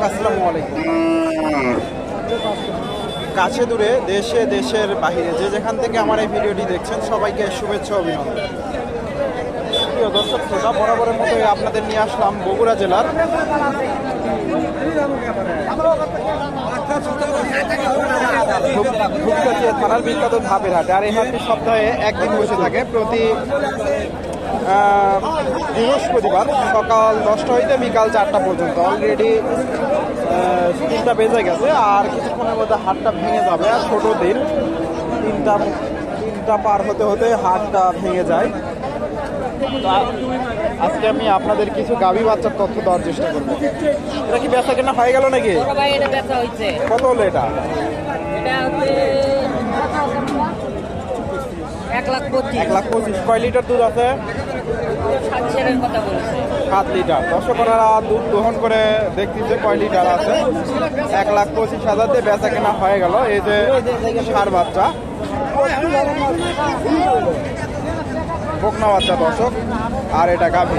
দর্শক আসসালামু আলাইকুম। কাছে দূরে দেশে দেশের বাহিরে যে যেখান থেকে আমার এই ভিডিওটি দেখছেন সবাইকে শুভেচ্ছা অভিনন্দন। প্রিয় দর্শক শ্রোতা, বরাবরের মতো আপনাদের নিয়ে আসলাম বগুড়া জেলার ধূপকাঠিয়া থানার বিখ্যাত ধাপের হাট। আর এই হাটটি সপ্তাহে একদিন বসে থাকে, প্রতি বৃহস্পতিবার সকাল 10টা হইতে বিকাল 4টা পর্যন্ত। অলরেডি 3টা বেজে গেছে, আর কিছুক্ষণের মধ্যে হাটটা ভেঙে যাবে। আর ছোট দিন, তিনটা পার হতে হতে হাটটা ভেঙে যায়। আজকে আমি আপনাদের কিছু গাভী বাচ্চার তথ্য দেওয়ার চেষ্টা করবো। এটা কি বেচা কেনা হয়ে গেল নাকি? কত হলো এটা? 1,25,000। কয় লিটার দুধ আছে? 7 লিটার। দর্শকরা দুধ দহন করে দেখতেছে কয় লিটার আছে। 1,25,000 দিয়ে বেচা কেনা হয়ে গেল। এই যে ষাঁড় বাচ্চা, বকনা বাচ্চা দর্শক, আর এটা গাভী।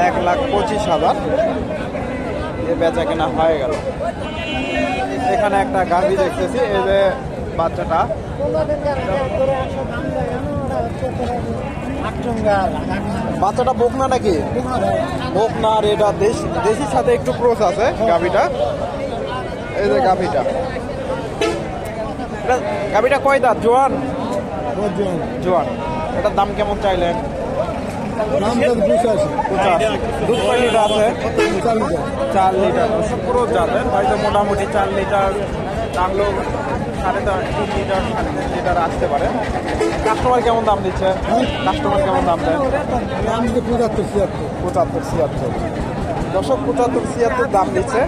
1,25,000 দিয়ে বেচা কেনা হয়ে গেল। এখানে একটা গাভী দেখতেছি, এই যে বাচ্চাটা, বাচ্চাটা বকনা নাকি? বকনা। আর এটা দেশির সাথে একটু ক্রস আছে গাভীটা। এই যে গাভীটা, গাভীটা কয় দাঁত? জোয়ান। জোয়ান। এটার দাম কেমন চাইলেন? 85। দুধ কয় লিটার আছে? 4 লিটার। পুরো যাবেন হয়তো মোটামুটি 4 লিটার টানলেও 3.5 লিটার 3.5 লিটার আসতে পারে। কাস্টমার কেমন দাম দিচ্ছে? কাস্টমার কেমন দাম দেয়? 75-76। দর্শক 75-76 দাম দিচ্ছে।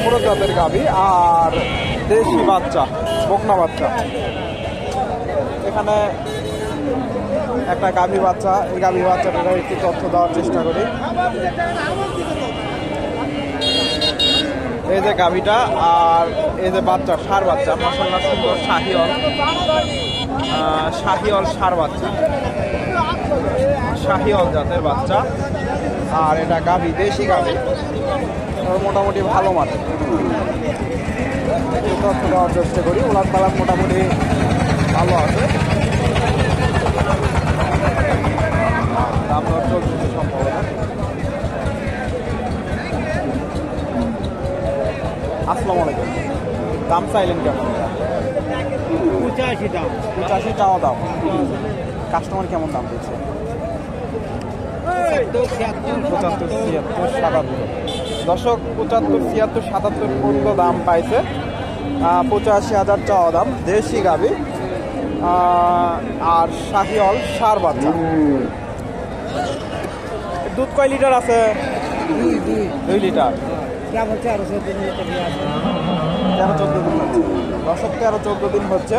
পুরো জাতের গাভী আর দেশি বাচ্চা, বকনা বাচ্চা। এখানে একটা গাভী বাচ্চা, এই গাভী বাচ্চাটা একটু তথ্য দেওয়ার চেষ্টা করি। এই যে গাভীটা, আর এই যে বাচ্চা, ষাঁড় বাচ্চা, মাশাআল্লাহ সুন্দর শাহিওয়াল ষাঁড় বাচ্চা, শাহিওয়াল জাতের বাচ্চা। আর এটা গাভী, দেশি গাভী, মোটামুটি ভালো মানের। একটু তথ্য দেওয়ার চেষ্টা করি। উলান পালান মোটামুটি ভালো আছে। দাম দর চলছে সম্ভবত। আসসালামু আলাইকুম। দাম চাইলেন কেমন? 85 চাওয়া দাম। কাস্টমার কেমন দাম দিচ্ছে? 75-76-77। দর্শক 75-76-77 পর্যন্ত দাম পাইছে। 85,000 চাওয়া দাম। দেশি গাভী আর শাহিওয়াল ষাঁড় বাচ্চা। দুধ কয় লিটার আছে? 2 লিটার। 13-14 দিন হচ্ছে। দর্শক 13-14 দিন হচ্ছে।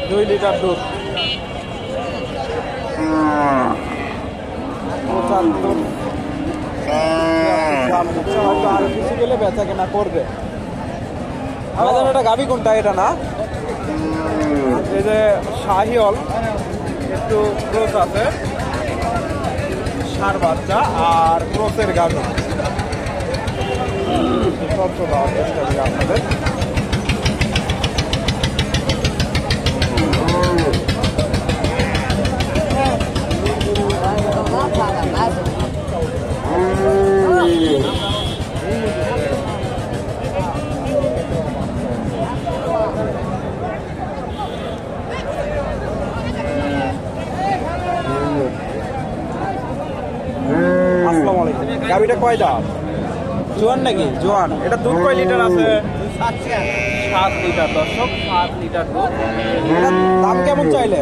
2 লিটার দুধ। 75 দাম দিচ্ছে। হয়তো আরো কিছু গেলে বেচা কেনা করবে। আমাদের এটা গাভী কোনটা? এটা না, এই যে শাহিওয়াল, একটু ক্রস আছে, ষাঁড় বাচ্চা আর ক্রসের গাভী। তথ্য দেওয়ার চেষ্টা করি আপনাদের। আসসালামু আলাইকুম। গাভীটা কয় দাম? জোয়ান নাকি? জোয়ান। এটা দুধ কয় লিটার আছে? 7 লিটার। দর্শক 7 লিটার দুধ। এটার দাম কেমন চাইলে?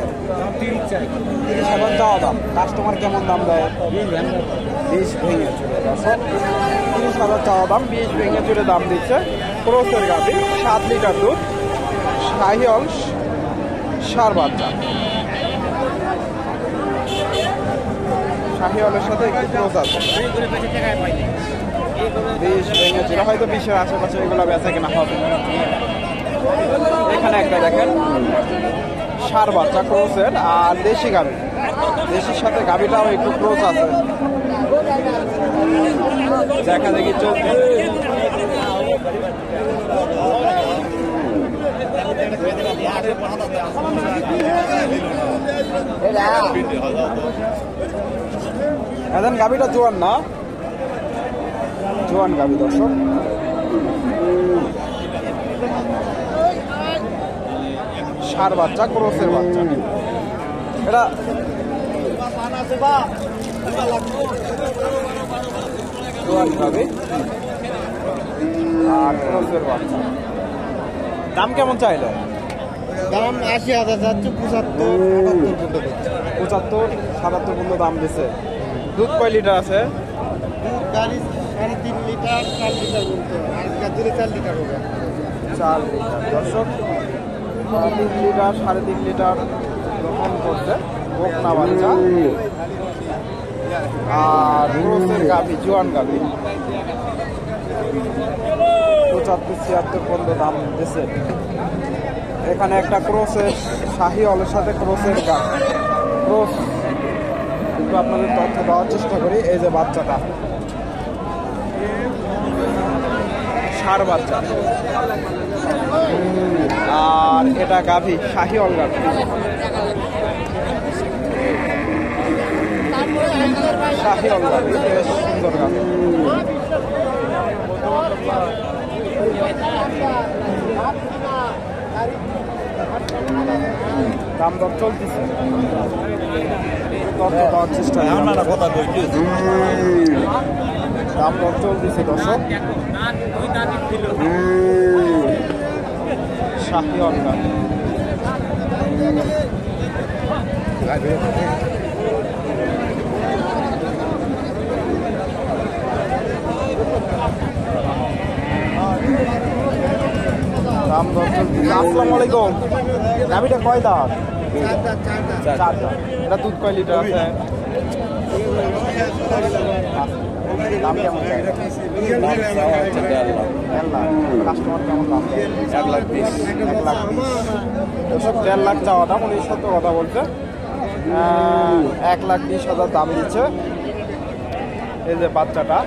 30,000 চাওয়া দাম। কাস্টমার কেমন দাম দেয়? 20 ভেঙে চুড়ে। দর্শক 30,000 চাওয়া দাম, 20 ভেঙে চুড়ে দাম দিচ্ছে। ক্রসের গাভী, 7 লিটার দুধ, শাহিওয়াল ষাঁড় বাচ্চা। শাহিওয়ালের সাথে একটু ক্রস আছে। 20 ভেঙে ছিল, হয়তো 20-এর আশেপাশে এগুলো বেচা কেনা হবে। এখানে একটা দেখেন ষাঁড় বাচ্চা ক্রসের আর দেশি গাভী। দেশির সাথে গাভিটাও একটু ক্লোজ আছে, দেখা দেখি চলছে। এখন গাভিটা জোয়ান না, জোয়ান গাভি দর্শক। ষাঁড় বাচ্চা, ক্রসের বাচ্চা। এটা জোয়ান গাভি আর ক্রসের বাচ্চা। দাম কেমন চাইলে? দাম ৮০,০০০ যাচ্ছে, ৭৫, ৭৫, ৭৭ পর্যন্ত দাম দিছে। দুধ কয় লিটার আছে? গাড়ি ৩.৫ লিটার, ৪ লিটার বলতে, আর দুধে ৪ লিটার হবে। ৪ লিটার দর্শক, ৩ লিটার ৩.৫ লিটার দহন করছে বকনা বাচ্চা। আর ক্রসের গাভি, জোয়ান গাভি, ৭৫-৭৬ পর্যন্ত দাম দিছে। এখানে একটা ক্রসের শাহি হলের সাথে ক্রসের ক্রস একটু আপনাদের তথ্য দেওয়ার চেষ্টা করি। এই যে বাচ্চাটা, ষাঁড় বাচ্চা, আর এটা গাভি, শাহি হল গাভি। শাহি হল গাভি, বেশ সুন্দর গাভি। দাম দর চলতেছে, দেওয়ার চেষ্টা, দাম দর চলতেছে দর্শক। শাহি অলগা দাম দর চলতেছে। আসসালামু আলাইকুম, গাভিটা কয় দাঁত? 4 দাঁত। এটা দুধ কয় লিটার আছে? দাম কেমন? 1.5 লাখ। কাস্টমার কেমন দাম? 1,20,000। 1,20,000 লাখ চাওয়া দাম, উনি সত্য কথা বলছে। 1,20,000 দাম দিচ্ছে। এই যে বাচ্চাটা,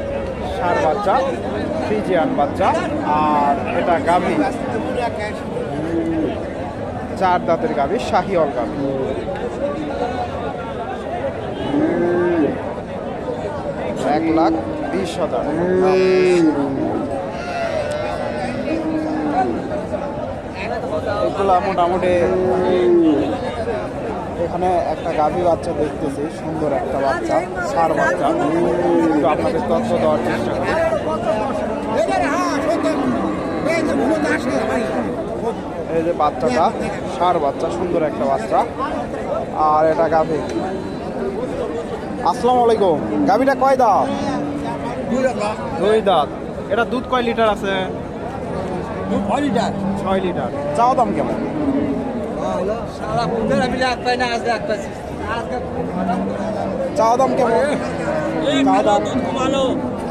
ষাঁড় বাচ্চা, ফ্রিজিয়ান বাচ্চা, আর এটা গাভি, 4 দাঁতের গাভি, শাহিওয়াল গাভি। $1,20,000। এগুলা মোটামুটি, এখানে একটা গাভী বাচ্চা দেখতেছি, সুন্দর একটা বাচ্চা, ষাঁড় বাচ্চা। একটু আপনাদের তথ্য দেওয়ার চেষ্টা করি। এই যে বাচ্চাটা, ষাঁড় বাচ্চা, সুন্দর একটা বাচ্চা, আর এটা গাভী। আসসালামু আলাইকুম, গাভীটা কয় দাঁত? 2 দাঁত। এটা দুধ কয় লিটার আছে? 6 লিটার। চাও দাম কেমন? চাও দাম কেমন? চাও দাম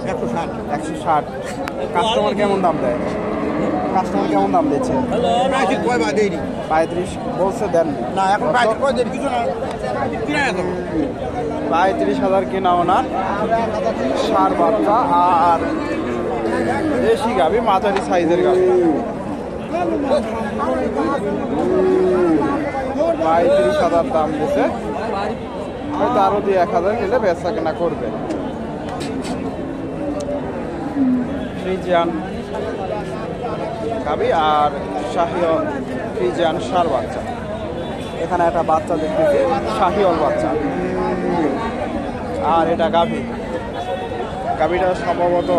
160। কাস্টমার কেমন দাম দেয়? কাস্টমার কেমন দাম দিচ্ছে? 35 বলছে, দেন না। এখন 35,000 কেনা ওনার। ষাঁড় বাচ্চা আর দেশি গাভি, মাঝারি সাইজের গাভি। 35,000 দাম দিচ্ছে। হয়তো আরো 2-1,000 গেলে বেচা কেনা করবে। ফ্রিজিয়ান গাভি আর শাহিওয়াল ফ্রিজিয়ান ষাঁড় বাচ্চা। এখানে একটা বাচ্চা দেখতেছি, শাহিওয়াল বাচ্চা, আর এটা গাভি। গাভিটা সম্ভবত,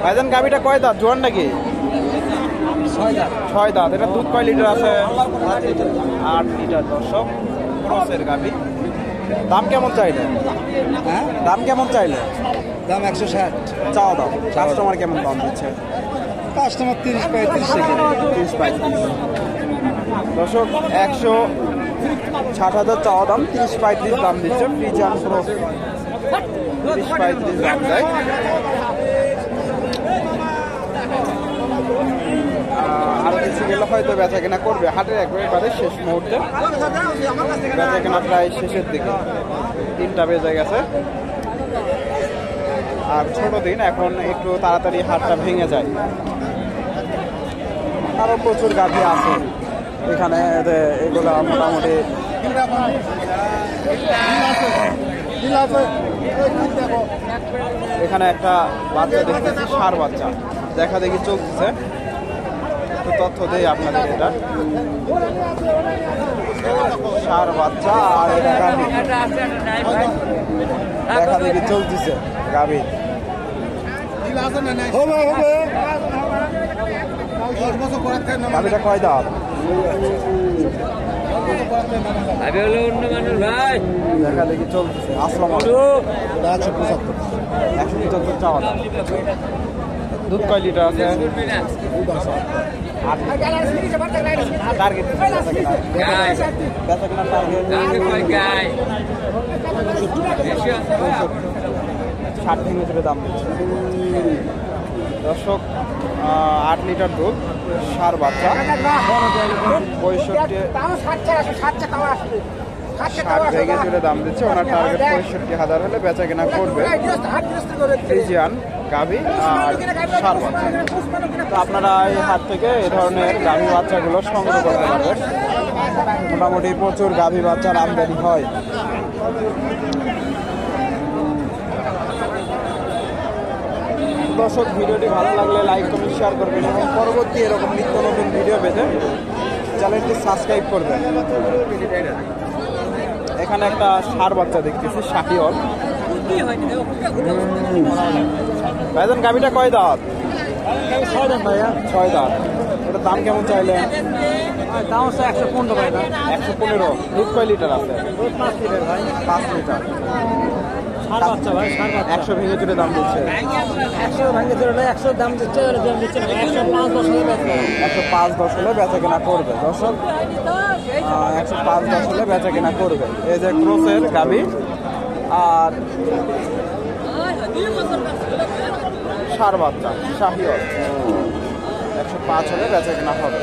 ভাইজান গাভিটা কয় দাঁত? জোয়ান নাকি? 6 দাঁত। এটা দুধ কয় লিটার আছে? 8 লিটার দর্শক, ক্রসের গাভি। দাম কেমন চাইলে? দাম কেমন চাইলে? দাম 160। চাও দাম। কাস্টমার কেমন দাম দিচ্ছে? কাস্টমার 30-35। দর্শক 160,000 চাওয়া দাম, 30-35 দাম দিচ্ছে। ফ্রিজিয়ান ক্রস 30-35 দাম দেয়। আরো কিছু গেলে হয়তো বেচা কেনা করবে। হাটের একবারে শেষ মুহূর্তে, বেচা কেনা প্রায় শেষের দিকে, 3টা বেজে গেছে। আর ছোট দিন, এখন একটু তাড়াতাড়ি হাটটা ভেঙে যায়। আরো প্রচুর গাভী আছে এখানে, এগুলা মোটামুটি এখানে একটা বাচ্চা দেখতেছি, ষাঁড় বাচ্চা দেখা দেখি চলতেছে। একটু তথ্য দেই আপনাদের, এটা ষাঁড় বাচ্চা আর এটা গাভী দেখা দেখি চলতেছে। গাভী গাভীটা কয় দাঁত? দেখা দেখি চলতেছে। আসসালাম আলাইকুম। 175 চাওয়া দাম। দুধ কয় লিটার আছে? টার্গেট 60 ভিতরে দাম দিচ্ছে। দর্শক, 8 লিটার দুধ, ষাঁড় বাচ্চা, 60 ভেঙে জুড়ে দাম দিচ্ছে। ওনার টার্গেট 65,000 হলে বেচা কেনা করবে। ফ্রিজিয়ান গাভী আর ষাঁড় বাচ্চা। তো আপনারা এই হাট থেকে এই ধরনের গাভী বাচ্চাগুলো সংগ্রহ করতে পারবেন। মোটামুটি প্রচুর গাভী বাচ্চার আমদানি হয়। দর্শক, ভিডিওটি ভালো লাগলে লাইক কমেন্ট শেয়ার করবেন এবং পরবর্তী এরকম নিত্য নতুন ভিডিও পেতে চ্যানেলটি সাবস্ক্রাইব করবেন। এখানে একটা ষাঁড় বাচ্চা দেখতেছি, শাহিওয়াল। ভাইজান, গাভীটা কয় দাঁত? 6 দাম ভাইয়া। 6 দাঁত। ওটার দাম কেমন চাইলেন? দাম হচ্ছে 115 ভাইয়া। 115। দুধ কয় লিটার আছে? 5 লিটার ভাই। 5 লিটার। ষাঁড় বাচ্চা ভাই, ষাঁড় বাচ্চা। 100 ভেঙে চুরে দাম দিচ্ছে। 100 ভাঙে ধরে 100 দাম দিচ্ছে, 105-10 হলে বেচা। 105-10 হলে বেচা কেনা করবে। দর্শক, 105-10 হলে বেচা কেনা করবে। এই যে ক্রসের গাভী আর ষাঁড় বাচ্চা শাহিওয়াল, 105 হলে বেচা কেনা হবে।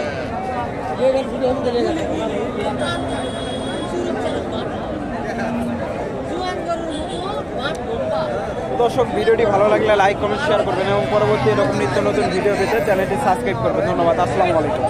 দর্শক, ভিডিওটি ভালো লাগলে লাইক কমেন্ট শেয়ার করবেন এবং পরবর্তী এরকম নিত্য নতুন ভিডিও পেতে চ্যানেলটি সাবস্ক্রাইব করবেন। ধন্যবাদ। আসসালামু আলাইকুম।